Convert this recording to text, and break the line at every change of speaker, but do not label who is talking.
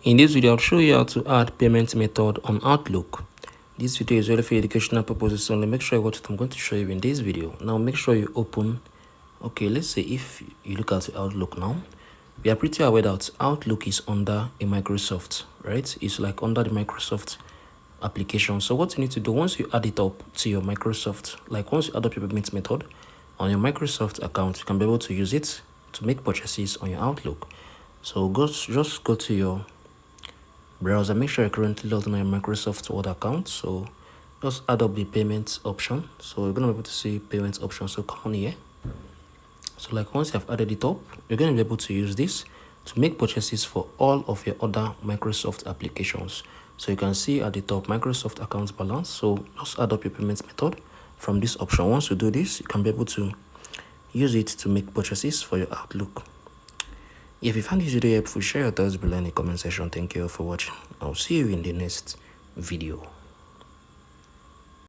In this video, I'll show you how to add payment method on Outlook. This video is really for educational purposes only. Make sure you watch what I'm going to show you in this video. Now make sure you open. Okay, let's say if you look at Outlook now, we are pretty aware that Outlook is under a Microsoft, right? It's like under the Microsoft application. So what you need to do once you add it up to your Microsoft, like once you add up your payment method on your Microsoft account, you can be able to use it to make purchases on your Outlook. So just go to your browser. Make sure you're currently logged in on your Microsoft Word account. So just add up the payments option. So you're gonna be able to see payments option. So come on here. So like once you have added it up, you're gonna be able to use this to make purchases for all of your other Microsoft applications. So you can see at the top Microsoft account balance. So just add up your payments method from this option. Once you do this, you can be able to use it to make purchases for your Outlook. If you found this video helpful, share your thoughts below in the comment section. Thank you for watching. I'll see you in the next video.